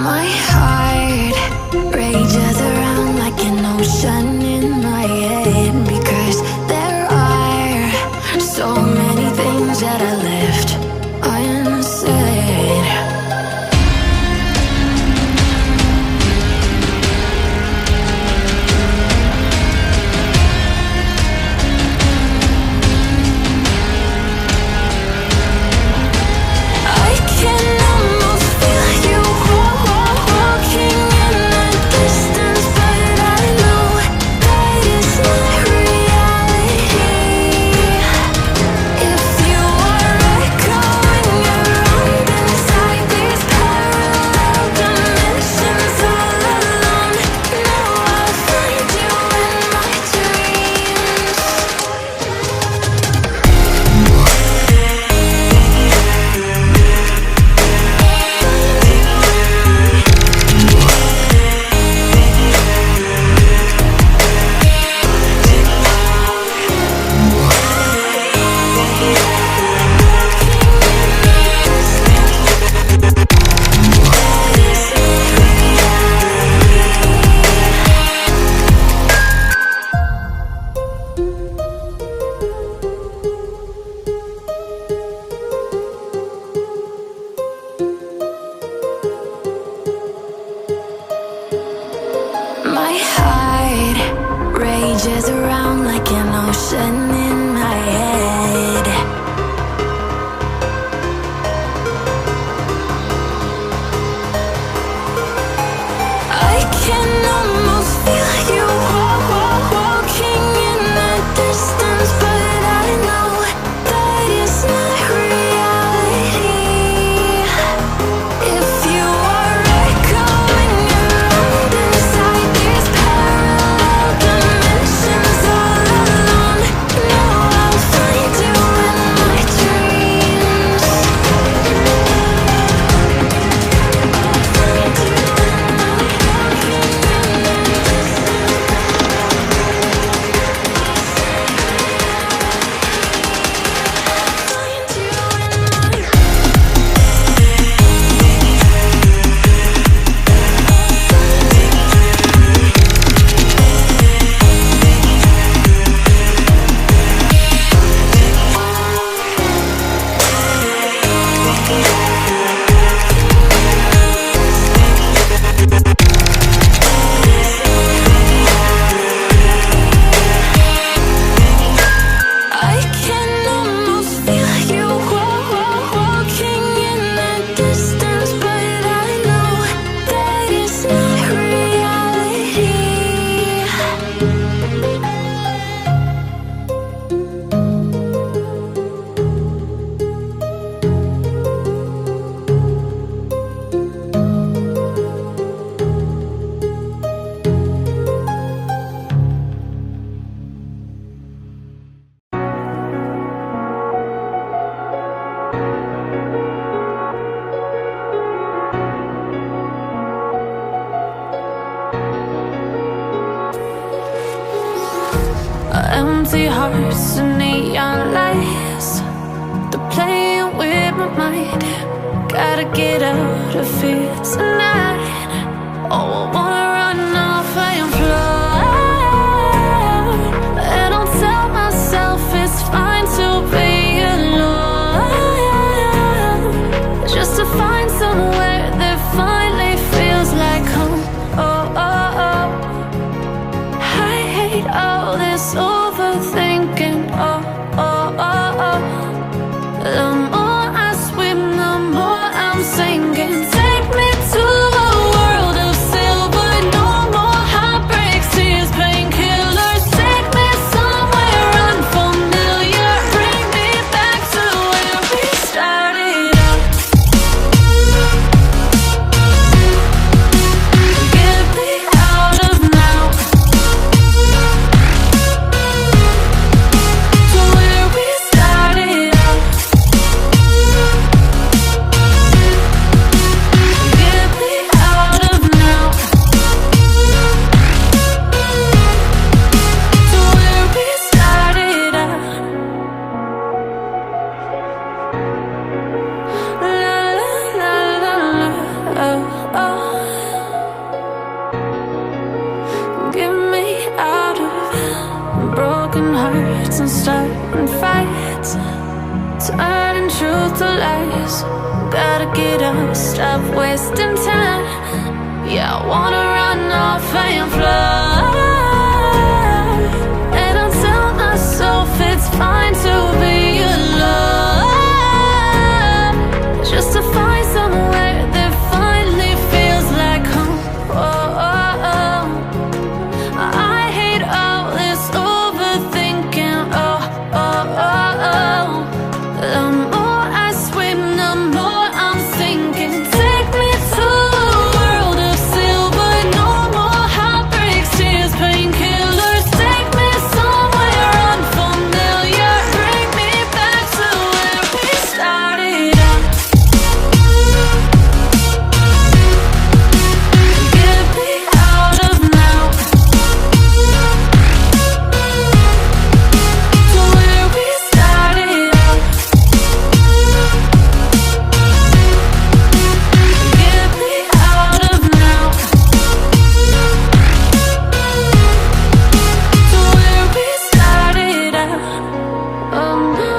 My heart rages around like an ocean in my head, because there are so many things that I left unsaid. I can almost feel you walking in the distance, but I know that it's not reality. If you are echoing around inside these parallel dimensions all alone, know I'll find you in my dreams. My heart rages around like an ocean in my head. I can almost feel you walking in the distance, but I know that it's not reality. If you are echoing around inside these parallel dimensions all alone, know I'll find you in my dreams. I can almost feel you walking in the distance, but I know that it's not reality. Empty hearts and neon lights, they're playing with my mind. Gotta get out of here tonight. Oh, I wanna run off and fly, and I'll tell myself it's fine to be alone, just to find somewhere that finally feels like home. Oh, oh, oh. I hate all this overthinking. Oh, oh, oh, oh. The more I swim, the more I'm sinking. Take me to a world of silver and starting fights, turning truth to lies. Gotta get up, stop wasting time. Yeah, I wanna run off and fly. And I'll tell myself it's fine to be alone, just to find somewhere that finally feels like home. Oh, oh, oh. I hate all this overthinking. Oh, oh, oh, oh. The more I swim, the more I'm sinking. Take me to a world of silver. No more heartbreaks, tears, painkillers. Take me somewhere unfamiliar. Bring me back to where we started out. Get me out of now, to where we started out. Get me out of now, to where we started out. Oh no,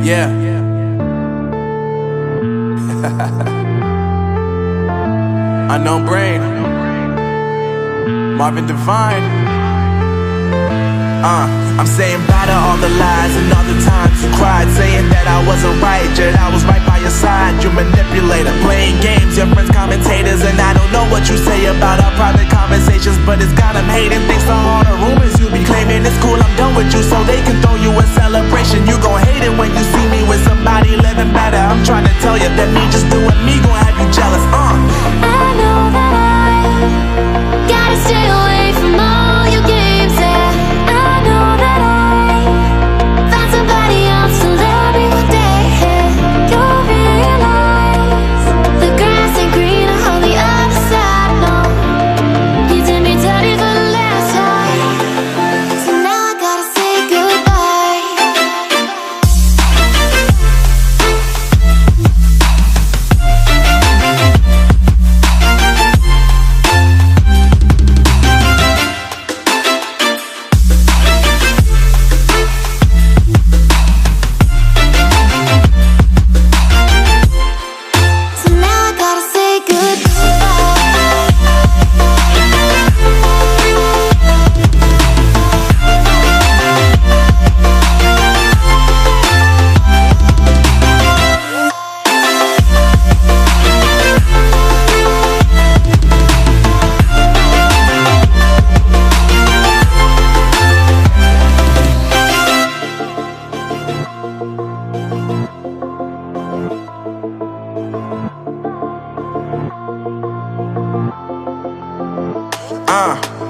Yeah. Unknown Brain, Marvin Devine. I'm saying bye to all the lies and all the times you cried, saying that I wasn't right, yet I was right by your side. You manipulator, playing games, your friends commentators, and I don't know what you say about our private conversations, but it's got them hating. Thanks to all the rumors you be claiming. It's cool, I'm done with you, so they can throw you a celebration. You gon' hate it when you see me with somebody living better. I'm trying to tell you that me just doing me gon' have you jealous. I know that I gotta stay away from all your games. Yeah, I know that I found somebody else to love me one day. You'll realize the grass ain't greener on the other side. No, you did me dirty for the last time, so now I gotta say goodbye. So now I gotta say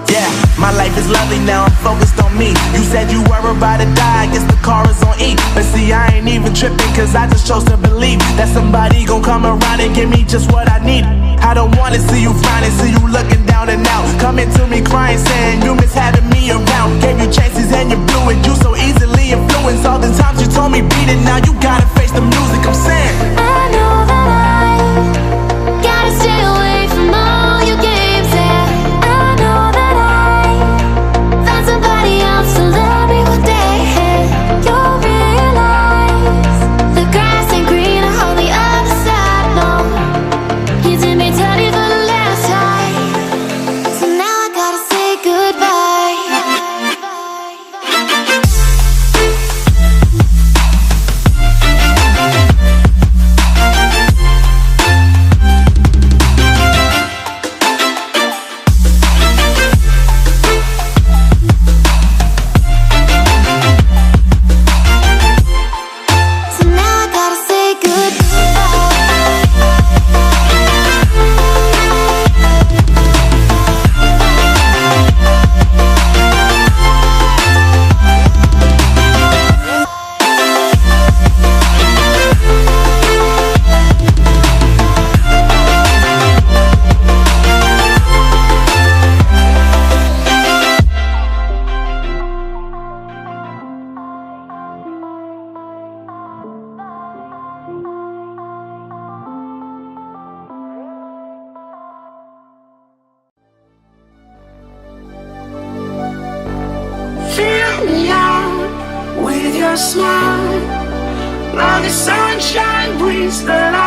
Yeah, my life is lovely now, I'm focused on me. You said you were about to die, I guess the car is on E. But see, I ain't even tripping, cause I just chose to believe that somebody gon' come around and give me just what I need. I don't wanna see you frowning, see you looking down and out, coming to me crying, saying you miss having me around. Gave you chances and you blew it, you so easily influenced. All the times you told me beat it, now you gotta face the music. I'm saying I know that I gotta stay away from all your games. Yeah, I know that I found somebody else to love me one day. You'll realize the grass ain't greener on the other side. No, you did me dirty for the last time, so now I gotta say goodbye. smile. Now the sunshine brings the light.